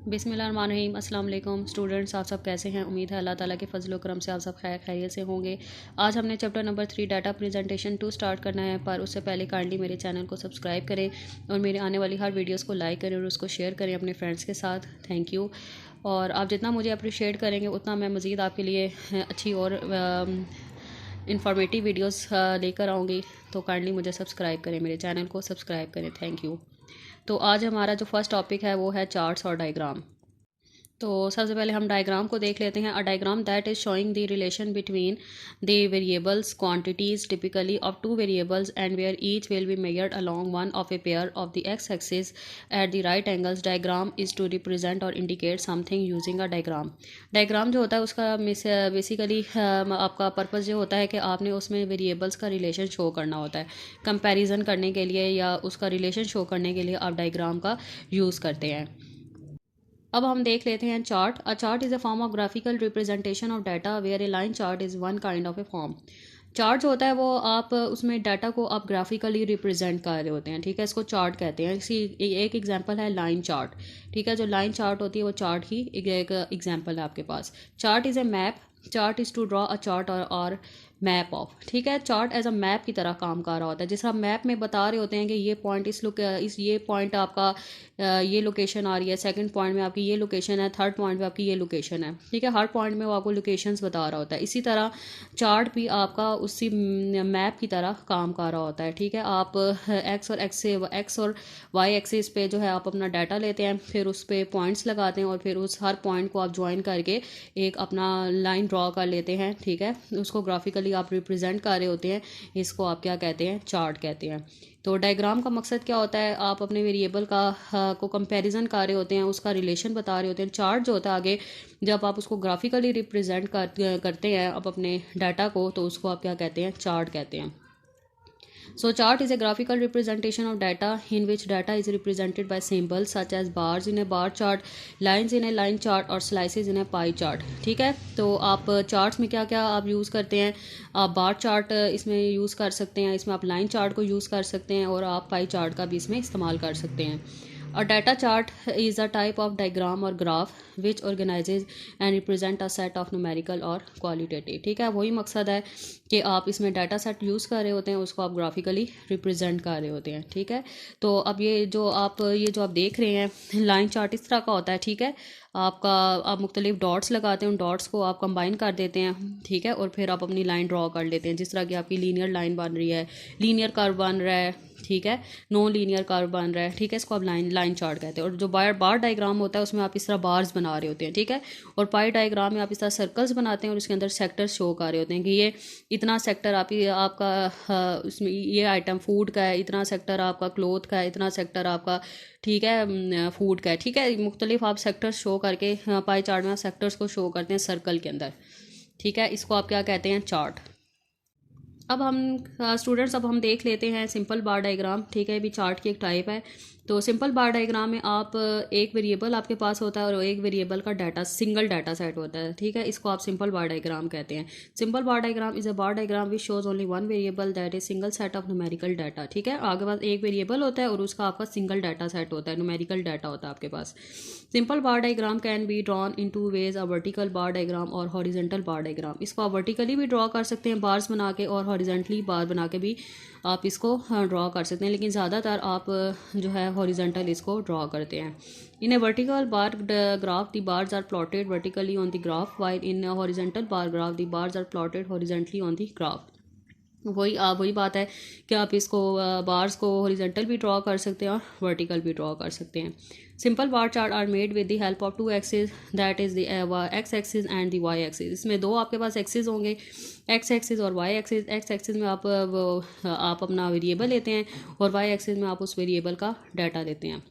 बिस्मिल्लाहिर्रहमानिर्रहीम। अस्सलाम वालेकुम स्टूडेंट्स, आप सब कैसे हैं? उम्मीद है अल्लाह ताला के फजल करम से आप सब खैर खैरियत से होंगे। आज हमने chapter number 3 data presentation 2 start करना है, पर उससे पहले काइंडली मेरे चैनल को सब्सक्राइब करें और मेरे आने वाली हर वीडियोस को लाइक करें और उसको शेयर करें अपने फ्रेंड्स के साथ। Thank you. और आप जितना मुझे अप्रिशिएट करेंगे उतना मैं मज़ीद आपके लिए अच्छी और इंफॉर्मेटिव वीडियोस लेकर आऊँगी। तो काइंडली मुझे सब्सक्राइब करें, मेरे चैनल को सब्सक्राइब करें। Thank you. तो आज हमारा जो फर्स्ट टॉपिक है वो है चार्ट्स और डायग्राम। तो सबसे पहले हम डायग्राम को देख लेते हैं। A diagram that is showing the relation between the variables quantities typically of two variables and where each will be measured along one of a pair of the x axis at the right angles. Diagram is to represent और indicate something using a diagram. Diagram जो होता है उसका basically आपका purpose जो होता है कि आपने उसमें वेरिएबल्स का रिलेशन शो करना होता है। कंपैरिजन करने के लिए या उसका रिलेशन शो करने के लिए आप डायग्राम का यूज़ करते हैं। अब हम देख लेते हैं chart. A chart is a form of graphical representation of data where a line chart is one kind of a form. Chart जो होता है वो आप उसमें डाटा को आप ग्राफिकली रिप्रेजेंट कर रहे होते हैं, ठीक है, इसको चार्ट कहते हैं। इसी एक एग्जांपल है लाइन चार्ट, ठीक है। जो लाइन चार्ट होती है वो चार्ट ही एक एग्जांपल है आपके पास। Chart is a map. Chart is to draw a chart और मैप ऑफ, ठीक है। चार्ट एज अ मैप की तरह काम कर रहा होता है, जिससे हम मैप में बता रहे होते हैं कि ये पॉइंट इस ये पॉइंट आपका ये लोकेशन आ रही है, सेकंड पॉइंट में आपकी ये लोकेशन है, थर्ड पॉइंट में आपकी ये लोकेशन है, ठीक है। हर पॉइंट में वो आपको लोकेशंस बता रहा होता है। इसी तरह चार्ट भी आपका उसी मैप की तरह काम कर रहा होता है, ठीक है। आप एक्स और वाई एक्सिस पे जो है आप अपना डाटा लेते हैं, फिर उस पर पॉइंट्स लगाते हैं और फिर उस हर पॉइंट को आप ज्वाइन करके एक अपना लाइन ड्रॉ कर लेते हैं, ठीक है। उसको ग्राफिकली आप रिप्रेजेंट कर रहे होते हैं, इसको आप क्या कहते हैं? चार्ट कहते हैं। तो डायग्राम का मकसद क्या होता है? आप अपने वेरिएबल का को कंपैरिजन कर रहे होते हैं, उसका रिलेशन बता रहे होते हैं। चार्ट जो होता है आगे जब आप उसको ग्राफिकली रिप्रेजेंट करते हैं आप अपने डाटा को, तो उसको आप क्या कहते हैं? चार्ट कहते हैं। So chart is a graphical representation of data in which data is represented by symbols such as bars in a bar chart, lines in a line chart और slices in a pie chart, ठीक है। तो आप charts में क्या क्या आप use करते हैं? आप बार चार्ट इसमें यूज़ कर सकते हैं, इसमें आप लाइन चार्ट को यूज़ कर सकते हैं और आप पाई चार्ट का भी इसमें इस्तेमाल कर सकते हैं। A data chart is a type of diagram or graph which organizes and represent a set of numerical और qualitative, ठीक है। वही मकसद है कि आप इसमें डाटा सेट यूज़ कर रहे होते हैं, उसको आप ग्राफिकली रिप्रेजेंट कर रहे होते हैं, ठीक है। तो अब ये जो आप देख रहे हैं लाइन चार्ट इस तरह का होता है, ठीक है। आप मुख्तलिफ डॉट्स लगाते हैं, उन डॉट्स को आप कंबाइन कर देते हैं, ठीक है, और फिर आप अपनी लाइन ड्रॉ कर लेते हैं। जिस तरह की आपकी लीनियर लाइन बन रही है, लीनियर कर्व बन रहा है, ठीक है, नॉन लीनियर कर्व बन रहा है, ठीक है, इसको आप लाइन चार्ट कहते हैं। और जो बार डायग्राम होता है उसमें आप इस तरह बार्स बना रहे होते हैं, ठीक है। और पाई डायग्राम में आप इस तरह सर्कल्स बनाते हैं और उसके अंदर सेक्टर्स शो कर रहे होते हैं कि ये इतना सेक्टर आपका उसमें ये आइटम फूड का है, इतना सेक्टर आपका क्लोथ का है, इतना सेक्टर आपका, ठीक है, फूड का है, ठीक है। मुख्तलिफ आप सेक्टर्स शो करके पाई चार्ट में सेक्टर्स को शो करते हैं सर्कल के अंदर, ठीक है। इसको आप क्या कहते हैं? चार्ट। अब हम स्टूडेंट्स अब हम देख लेते हैं सिंपल बार डायग्राम, ठीक है, भी चार्ट की एक टाइप है। तो सिंपल बार डायग्राम में आप एक वेरिएबल आपके पास होता है और एक वेरिएबल का डाटा सिंगल डाटा सेट होता है, ठीक है। इसको आप सिंपल बार डायग्राम कहते हैं। Simple bar diagram is a bar diagram which shows only one variable that is single set of numerical data, ठीक है। आगे पास एक वेरिएबल होता है और उसका आपका सिंगल डाटा सेट होता है, न्यूमेरिकल डाटा होता है आपके पास। Simple bar diagram can be drawn in two ways, a vertical bar diagram और हॉरिजेंटल बार डायग्राम। इसको आप वर्टिकली भी ड्रॉ कर सकते हैं बार्स बना के और हॉरिजेंटली बार बना के भी आप इसको ड्रॉ कर सकते हैं, लेकिन ज़्यादातर आप जो है हॉरिजेंटल इसको ड्रॉ करते हैं। In a vertical bar graph the bars are plotted vertically on the graph, while in horizontal bar graph the bars are plotted horizontally on the graph. वही बात है कि आप इसको बार्स को हॉरिजेंटल भी ड्रॉ कर सकते हैं और वर्टिकल भी ड्रॉ कर सकते हैं। Simple bar chart are made with the help of two axis, that is the x axis and the y axis. इसमें दो आपके पास एक्सिस होंगे, एक्स एक्सिस और वाई एक्सिस। एक्स एक्सिस में आप अपना वेरिएबल लेते हैं और वाई एक्सिस में आप उस वेरिएबल का डाटा लेते हैं।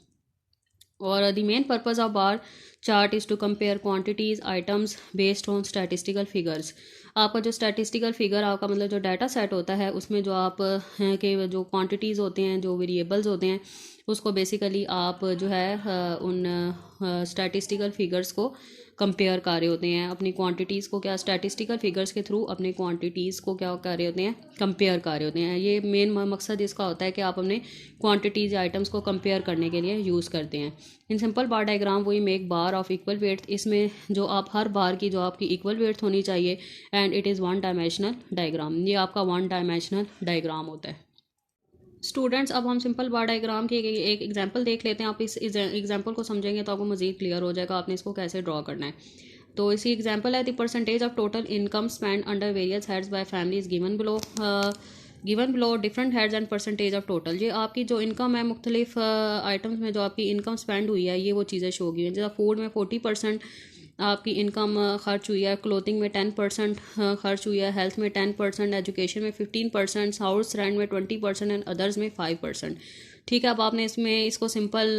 और the main purpose of bar chart is to compare quantities items based on statistical figures. आपका जो स्टैटिस्टिकल फिगर आपका मतलब जो डाटा सेट होता है उसमें जो आप हैं कि जो क्वांटिटीज़ होते हैं, जो वेरिएबल्स होते हैं, उसको बेसिकली आप जो है उन स्टैटिस्टिकल फिगर्स को कंपेयर कर रहे होते हैं, अपनी क्वांटिटीज़ को क्या स्टैटिस्टिकल फिगर्स के थ्रू अपनी क्वांटिटीज़ को क्या कर रहे होते हैं, कंपेयर कर रहे होते हैं। ये मेन मकसद इसका होता है कि आप अपने क्वांटिटीज़ आइटम्स को कंपेयर करने के लिए यूज़ करते हैं। In simple bar diagram we make bar of equal weight, इसमें जो आप हर बार की जो आपकी इक्वल वेट होनी चाहिए, and it is one dimensional diagram, ये आपका वन डायमेंशनल डायग्राम होता है। स्टूडेंट्स, अब हम सिंपल बार डायग्राम की एक एग्जांपल देख लेते हैं। आप इस एग्जांपल को समझेंगे तो आपको मज़ीद क्लियर हो जाएगा आपने इसको कैसे ड्रॉ करना है। तो इसी एग्जांपल है, the percentage of total income spend under various heads by families given below different heads and percentage of total. ये आपकी जो इनकम है मुख्तलिफ आइटम्स में जो आपकी इनकम स्पेंड हुई है, ये वो चीज़ें शो की हैं। जैसे फूड में 40% आपकी इनकम खर्च हुई है, क्लोथिंग में 10% खर्च हुई है, हेल्थ में 10%, एजुकेशन में 15%, हाउस रेंट में 20% एंड अदर्स में 5%। ठीक है, अब आपने इसको सिंपल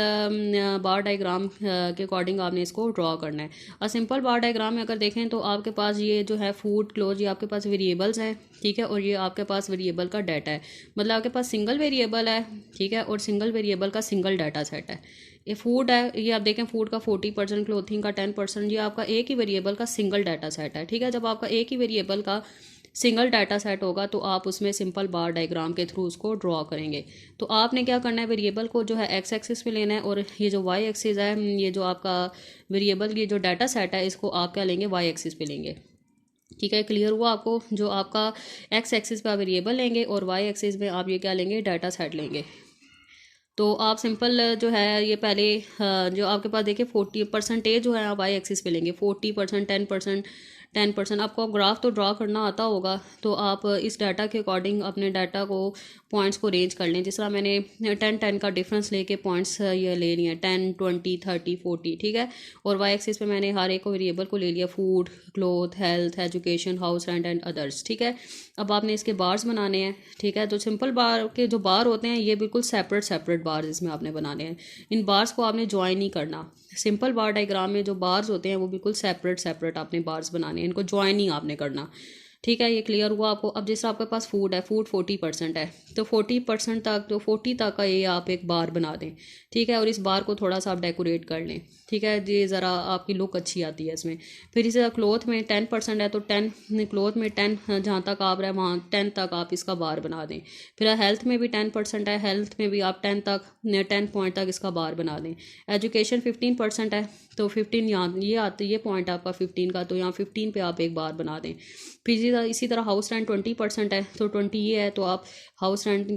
बार डायग्राम के अकॉर्डिंग आपने इसको ड्रॉ करना है। और सिंपल बार डायग्राम में अगर देखें तो आपके पास ये जो है फूड, क्लोथ, ये आपके पास वेरिएबल्स हैं, ठीक है, और ये आपके पास वेरिएबल का डाटा है। मतलब आपके पास सिंगल वेरिएबल है, ठीक है, और सिंगल वेरिएबल का सिंगल डाटा सेट है। ये फूड है, ये आप देखें फूड का 40%, क्लोथिंग का 10%, ये आपका एक ही वेरिएबल का सिंगल डाटा सेट है। ठीक है, जब आपका एक ही वेरिएबल का सिंगल डाटा सेट होगा तो आप उसमें सिंपल बार डायग्राम के थ्रू उसको ड्रॉ करेंगे। तो आपने क्या करना है, वेरिएबल को जो है एक्स एक्सिस पे लेना है, और ये जो वाई एक्सिस है, ये जो आपका वेरिएबल, ये जो डाटा सेट है, इसको आप क्या लेंगे, वाई एक्सिस पे लेंगे। ठीक है, क्लियर हुआ आपको? जो आपका एक्स एक्सिस पे आप वेरिएबल लेंगे और वाई एक्सिस में आप ये क्या लेंगे, डाटा सेट लेंगे। तो आप सिंपल जो है ये पहले जो आपके पास देखिए 40% जो है आप वाई एक्सिस पे लेंगे, 40%, 10%। आपको अब ग्राफ तो ड्रॉ करना आता होगा, तो आप इस डाटा के अकॉर्डिंग अपने डाटा को पॉइंट्स को रेंज कर लें। जिस तरह मैंने 10 का डिफरेंस लेके पॉइंट्स ये ले लिए हैं, 10, 20, 30, 40, ठीक है। और वाई एक्सिस पे मैंने हर एक को वेरिएबल को ले लिया, food, cloth, health, education, house rent and others. ठीक है, अब आपने इसके बार्स बनाने हैं। ठीक है, तो सिंपल बार के जो बार होते हैं ये बिल्कुल सेपरेट बार्स इसमें आपने बनाने हैं। इन बार्स को आपने ज्वाइन नहीं करना। सिंपल बार डायग्राम में जो बार्स होते हैं वो बिल्कुल सेपरेट आपने बार्स बनाने हैं, इनको ज्वाइन नहीं आपने करना। ठीक है, ये क्लियर हुआ आपको? अब जैसे आपके पास फूड है, फूड 40% है, तो 40% तक, जो 40 तक का ये आप एक बार बना दें। ठीक है, और इस बार को थोड़ा सा आप डेकोरेट कर लें। ठीक है, ये ज़रा आपकी लुक अच्छी आती है इसमें। फिर इसे क्लोथ में 10% है, तो 10 क्लोथ में 10 जहाँ तक आप रहे वहाँ 10 तक आप इसका बार बना दें। फिर हेल्थ में भी 10% है, हेल्थ में भी आप 10 पॉइंट तक इसका बार बना दें। एजुकेशन 15% है, तो 15 यहाँ ये आते, ये पॉइंट आपका 15 का, तो यहाँ 15 पे आप एक बार बना दें। फिर इसी तरह हाउस रेंट 20% है, तो 20 ये है, तो आप हाउस रेंट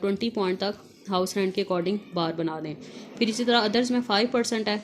20 पॉइंट तक हाउस रेंट के अकॉर्डिंग बार बना दें। फिर इसी तरह अदर्स में 5% है,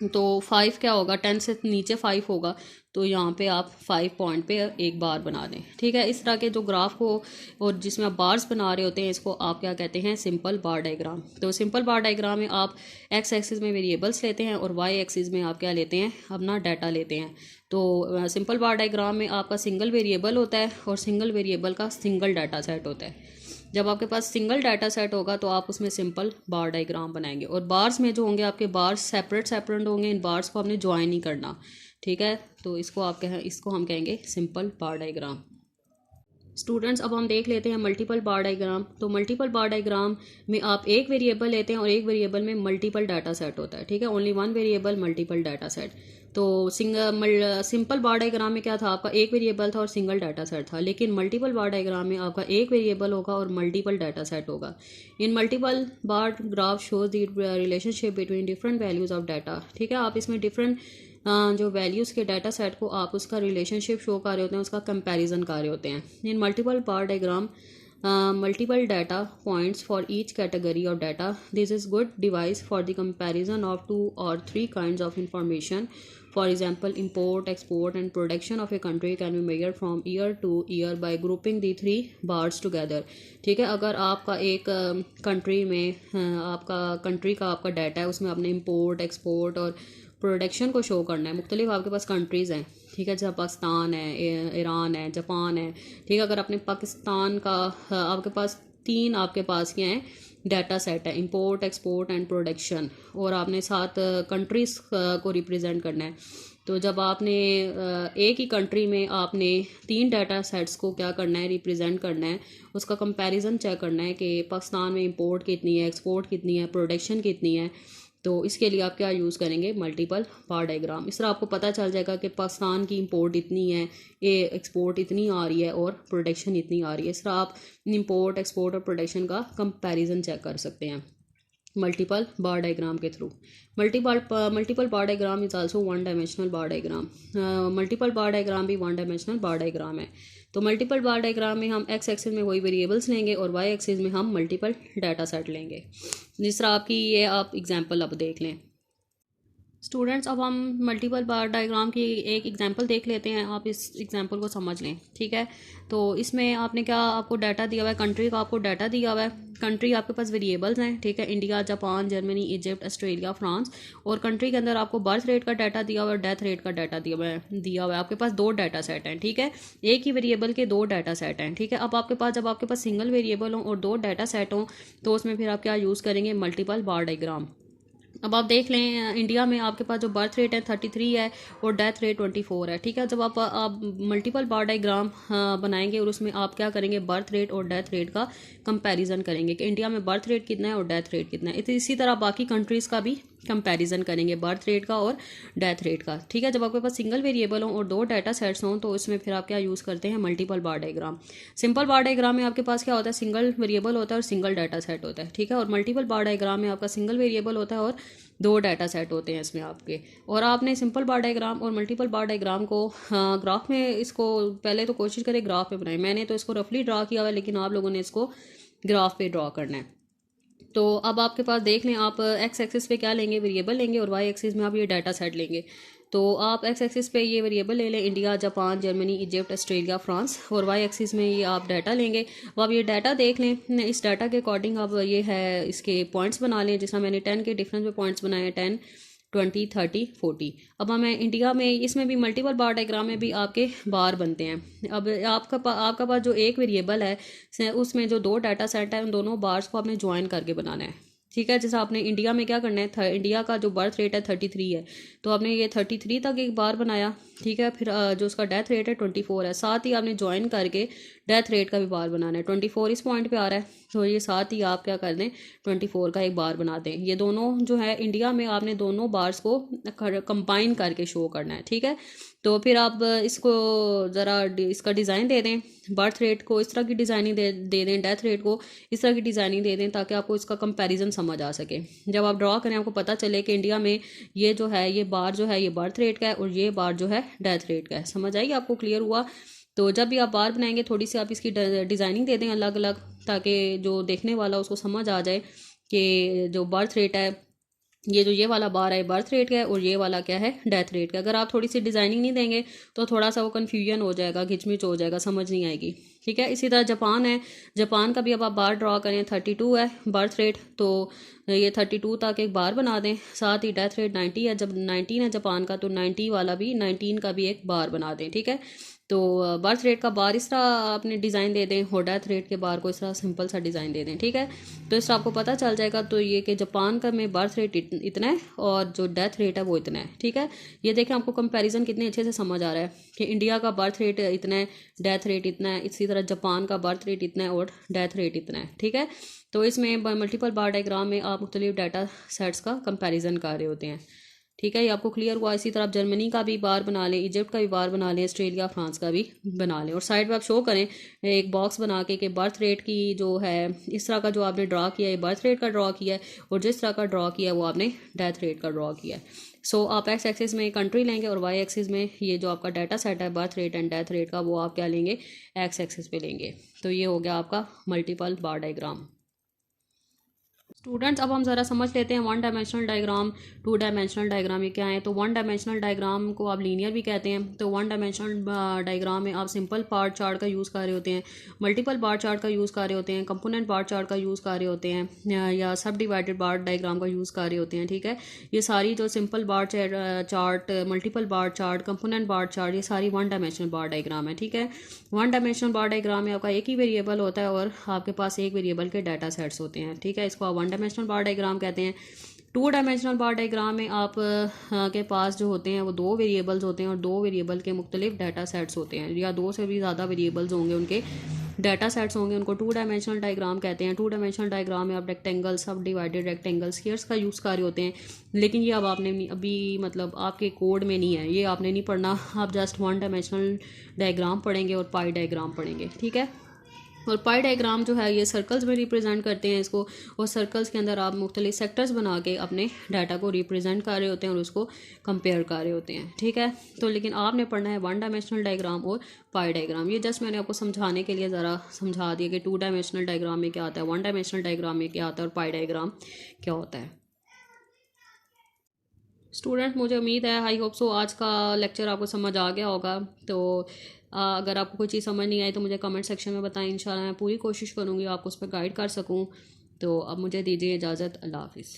तो 5 क्या होगा, 10 से नीचे 5 होगा, तो यहाँ पे आप 5 पॉइंट पे एक बार बना दें। ठीक है, इस तरह के जो ग्राफ को और जिसमें आप बार्स बना रहे होते हैं, इसको आप क्या कहते हैं, सिंपल बार डायग्राम। तो सिंपल बार डायग्राम में आप एक्स एक्सिस में वेरिएबल्स लेते हैं और वाई एक्सिस में आप क्या लेते हैं, अपना डाटा लेते हैं। तो सिंपल बार डायग्राम में आपका सिंगल वेरिएबल होता है और सिंगल वेरिएबल का सिंगल डाटा सेट होता है। जब आपके पास सिंगल डाटा सेट होगा तो आप उसमें सिंपल बार डायग्राम बनाएंगे, और बार्स में जो होंगे आपके बार्स सेपरेट होंगे, इन बार्स को आपने ज्वाइन नहीं करना। ठीक है, तो इसको हम कहेंगे सिंपल बार डायग्राम। स्टूडेंट्स, अब हम देख लेते हैं मल्टीपल बार डायग्राम। तो मल्टीपल बार डायग्राम में आप एक वेरिएबल लेते हैं और एक वेरिएबल में मल्टीपल डाटा सेट होता है। ठीक है, only one variable, multiple data set. तो सिंपल बार डायग्राम में क्या था, आपका एक वेरिएबल था और सिंगल डाटा सेट था, लेकिन मल्टीपल बार डायग्राम में आपका एक वेरिएबल होगा और मल्टीपल डाटा सेट होगा। इन multiple bar graph shows the relationship between different values of data. ठीक है, आप इसमें डिफरेंट जो वैल्यूज़ के डाटा सेट को आप उसका रिलेशनशिप शो कर रहे होते हैं, उसका कंपैरिजन कर रहे होते हैं। इन multiple bar diagram multiple data points for each category of data. This is good device for the comparison of 2 or 3 kinds of information. For example, import, export and production of a country can be measured from year to year by grouping the 3 bars together. ठीक है, अगर आपका एक country में आपका country का आपका data है, उसमें आपने इम्पोर्ट, एक्सपोर्ट और प्रोडक्शन को शो करना है। मुख्तलिफ आपके पास कंट्रीज़ हैं, ठीक है, जैसे पाकिस्तान है, ईरान है, जापान है। ठीक है, अगर अपने पाकिस्तान का आपके पास 3 आपके पास क्या हैं, डाटा सेट है, इंपोर्ट, एक्सपोर्ट एंड प्रोडक्शन, और आपने 7 कंट्रीज़ को रिप्रेजेंट करना है। तो जब आपने एक ही कंट्री में आपने 3 डाटा सेट्स को क्या करना है, रिप्रेजेंट करना है, उसका कंपैरिजन चेक करना है कि पाकिस्तान में इंपोर्ट कितनी है, एक्सपोर्ट कितनी है, प्रोडक्शन कितनी है। तो इसके लिए आप क्या यूज़ करेंगे, मल्टीपल बार डायग्राम। इस तरह आपको पता चल जाएगा कि पाकिस्तान की इंपोर्ट इतनी है, ये एक्सपोर्ट इतनी आ रही है और प्रोडक्शन इतनी आ रही है। इस तरह आप इंपोर्ट, एक्सपोर्ट और प्रोडक्शन का कंपैरिजन चेक कर सकते हैं मल्टीपल बार डायग्राम के through. Multiple bar diagram is also one dimensional bar diagram. Multiple bar diagram भी वन डायमेंशनल बार डायग्राम है। तो मल्टीपल बार डायग्राम में हम एक्स एक्सिस में वही वेरिएबल्स लेंगे और वाई एक्सिस में हम मल्टीपल डाटा सेट लेंगे। जिस तरह आपकी ये आप एग्जांपल अब देख लें स्टूडेंट्स। अब हम मल्टीपल बार डायग्राम की एक एग्जांपल देख लेते हैं, आप इस एग्जांपल को समझ लें, ठीक है। तो इसमें आपने क्या, आपको डाटा दिया हुआ है, कंट्री का आपको डाटा दिया हुआ है। कंट्री आपके पास वेरिएबल्स हैं, ठीक है, India, Japan, Germany, Egypt, Australia, France. और कंट्री के अंदर आपको बर्थ रेट का डाटा दिया हुआ है, डेथ रेट का डाटा दिया हुआ है। आपके पास दो डाटा सेट हैं, ठीक है, एक ही वेरिएबल के दो डाटा सेट हैं, ठीक है। अब आपके पास, जब आपके पास सिंगल वेरिएबल हो और दो डाटा सेट हों, तो उसमें फिर आप क्या यूज़ करेंगे, मल्टीपल बार डायग्राम। अब आप देख लें, इंडिया में आपके पास जो बर्थ रेट है 33 है और डेथ रेट 24 है, ठीक है। जब आप मल्टीपल बार डायग्राम बनाएंगे और उसमें आप क्या करेंगे, बर्थ रेट और डेथ रेट का कंपैरिजन करेंगे कि इंडिया में बर्थ रेट कितना है और डेथ रेट कितना है। इसी तरह बाकी कंट्रीज़ का भी कंपैरिजन करेंगे, बर्थ रेट का और डेथ रेट का, ठीक है। जब आपके पास सिंगल वेरिएबल हो और दो डाटा सेट्स हों, तो इसमें फिर आप क्या यूज़ करते हैं, मल्टीपल बार डायग्राम। सिंपल बार डायग्राम में आपके पास क्या होता है, सिंगल वेरिएबल होता है और सिंगल डाटा सेट होता है, ठीक है। और मल्टीपल बार डायग्राम में आपका सिंगल वेरिएबल होता है और दो डाटा सेट होते हैं इसमें आपके। और आपने सिंपल बार डायग्राम और मल्टीपल बार डायग्राम को ग्राफ में, इसको पहले तो कोशिश करें ग्राफ पे बनाएं। मैंने तो इसको रफली ड्रा किया हुआ है, लेकिन आप लोगों ने इसको ग्राफ पे ड्रा करना है। तो अब आपके पास देख लें, आप एक्स एक्सिस पे क्या लेंगे, वेरिएबल लेंगे, और वाई एक्सिस में आप ये डाटा सेट लेंगे। तो आप एक्स एक्सिस पे ये वेरिएबल ले लें, India, Japan, Germany, Egypt, Australia, France. और वाई एक्सिस में ये आप डाटा लेंगे। अब आप ये डाटा देख लें, इस डाटा के अकॉर्डिंग आप ये है इसके पॉइंट्स बना लें। जैसा मैंने 10 के डिफरेंस में पॉइंट्स बनाए हैं, 10, 20, 30, 40। अब हमें इंडिया में, इसमें भी मल्टीपल बार डायग्राम में भी आपके बार बनते हैं। अब आपका पास जो एक वेरिएबल है, उसमें जो दो डाटा सेट है, उन दोनों बार्स को आपने ज्वाइन करके बनाना है, ठीक है। जैसे आपने इंडिया में क्या करना है, इंडिया का जो बर्थ रेट है 33 है, तो आपने ये 33 तक एक बार बनाया, ठीक है। फिर जो उसका डेथ रेट है 24 है, साथ ही आपने ज्वाइन करके डेथ रेट का भी बार बनाना है। 24 इस पॉइंट पे आ रहा है, तो ये साथ ही आप क्या कर दें, 24 का एक बार बना दें। ये दोनों जो है इंडिया में आपने दोनों बार्स को कंबाइन करके शो करना है, ठीक है। तो फिर आप इसको ज़रा इसका डिज़ाइन दे दें, बर्थ रेट को इस तरह की डिज़ाइनिंग दे दें, डेथ रेट को इस तरह की डिज़ाइनिंग दे दें, ताकि आपको इसका कंपैरिजन समझ आ सके। जब आप ड्रॉ करें, आपको पता चले कि इंडिया में ये जो है, ये बार जो है ये बर्थ रेट का है और ये बार जो है डेथ रेट का है। समझ आएगी आपको, क्लियर हुआ। तो जब भी आप बार बनाएंगे, थोड़ी सी आप इसकी डिज़ाइनिंग दे दें अलग अलग, ताकि जो देखने वाला उसको समझ आ जाए कि जो बर्थ रेट है, ये वाला बार है बर्थ रेट का है और ये वाला क्या है, डेथ रेट का। अगर आप थोड़ी सी डिज़ाइनिंग नहीं देंगे तो थोड़ा सा वो कन्फ्यूजन हो जाएगा, घिचमिच हो जाएगा, समझ नहीं आएगी, ठीक है। इसी तरह जापान है, जापान का भी अब आप बार ड्रॉ करें, 32 है बर्थ रेट, तो ये 32 तक एक बार बना दें। साथ ही डेथ रेट 90 है, जब 19 है जापान का, तो 90 वाला भी, 19 का भी एक बार बना दें, ठीक है। तो बर्थ रेट का बार इस तरह आपने डिज़ाइन दे दें और डेथ रेट के बार को इस तरह सिंपल सा डिज़ाइन दे दें, ठीक है। तो इस तरह आपको पता चल जाएगा। तो ये कि जापान का में बर्थ रेट इतना है और जो डेथ रेट है वो इतना है, ठीक है। ये देखें, आपको कंपैरिजन कितने अच्छे से समझ आ रहा है कि इंडिया का बर्थ रेट इतना है, डेथ रेट इतना है, इसी तरह जापान का बर्थ रेट इतना है और डेथ रेट इतना है, ठीक है। तो इसमें मल्टीपल बार डायग्राम में आप मुख्तलिफ डाटा सेट्स का कंपैरिजन कर रहे होते हैं, ठीक है। ये आपको क्लियर हुआ। इसी तरह आप जर्मनी का भी बार बना लें, इजिप्ट का भी बार बना लें, ऑस्ट्रेलिया, फ्रांस का भी बना लें। और साइड पे आप शो करें एक बॉक्स बना के कि बर्थ रेट की जो है, इस तरह का जो आपने ड्रा किया है बर्थ रेट का ड्रा किया है, और जिस तरह का ड्रा किया है वो आपने डेथ रेट का ड्रा किया है। सो आप एक्स एक्सिस में कंट्री लेंगे और वाई एक्सिस में ये जो आपका डाटा सेट है birth rate and death rate का, वो आप क्या लेंगे, एक्स एक्सिस पे लेंगे। तो ये हो गया आपका मल्टीपल बार डायग्राम। स्टूडेंट्स, अब हम ज़रा समझ लेते हैं one dimensional diagram, two dimensional diagram ये क्या है। तो वन डायमेंशनल डायग्राम को आप लीनियर भी कहते हैं। तो वन डायमेंशनल डायग्राम में आप सिंपल बार चार्ट का यूज़ कर रहे होते हैं, मल्टीपल बार चार्ट का यूज़ कर रहे होते हैं, कंपोनेंट बार चार्ट का यूज़ कर रहे होते हैं, या सब डिवाइडेड बार डायग्राम का यूज़ कर रहे होते हैं, ठीक है। ये सारी जो simple bar chart, multiple bar chart, component bar chart, ये सारी वन डायमेंशनल बार डायग्राम है, ठीक है। वन डायमेंशनल बार डायग्राम में आपका एक ही वेरिएबल होता है और आपके पास एक वेरिएबल के डाटा सेट्स होते हैं, ठीक है। इसको आप वन डायमेंशनल बार डायग्राम कहते हैं। टू डायमेंशनल बार डायग्राम में आप के पास जो होते हैं वो दो वेरिएबल्स होते हैं और दो वेरिएबल के मुख्तलिफ डाटा सेट्स होते हैं, या दो से भी ज़्यादा वेरिएबल्स होंगे, उनके डाटा सेट्स होंगे, उनको टू डायमेंशनल डायग्राम कहते हैं। टू डायमेंशनल डायग्राम में आप रेक्टेंगल, सब डिवाइडेड रेक्टेंगल, स्क्वायर्स का यूज़ कर रहे होते हैं, लेकिन ये अब आपने अभी मतलब आपके कोड में नहीं है, ये आपने नहीं पढ़ना। आप जस्ट वन डायमेंशनल डायग्राम पढ़ेंगे और पाई डायग्राम पढ़ेंगे, ठीक है। और पाई डायग्राम जो है ये सर्कल्स में रिप्रेजेंट करते हैं इसको, और सर्कल्स के अंदर आप मुख्तलिफ सेक्टर्स बना के अपने डाटा को रिप्रेजेंट कर रहे होते हैं और उसको कंपेयर कर रहे होते हैं, ठीक है। तो लेकिन आपने पढ़ना है वन डायमेंशनल डायग्राम और पाई डायग्राम। ये जस्ट मैंने आपको समझाने के लिए ज़रा समझा दिया कि टू डायमेंशनल डायग्राम में क्या आता है, वन डायमेंशनल डायग्राम में क्या आता है और पाई डायग्राम क्या होता है। स्टूडेंट, मुझे उम्मीद है, आई होप सो, आज का लेक्चर आपको समझ आ गया होगा। तो अगर आपको कोई चीज़ समझ नहीं आई तो मुझे कमेंट सेक्शन में बताएं, इंशाल्लाह मैं पूरी कोशिश करूँगी आपको उस पर गाइड कर सकूँ। तो अब मुझे दीजिए इजाज़त, अल्लाह हाफिज़।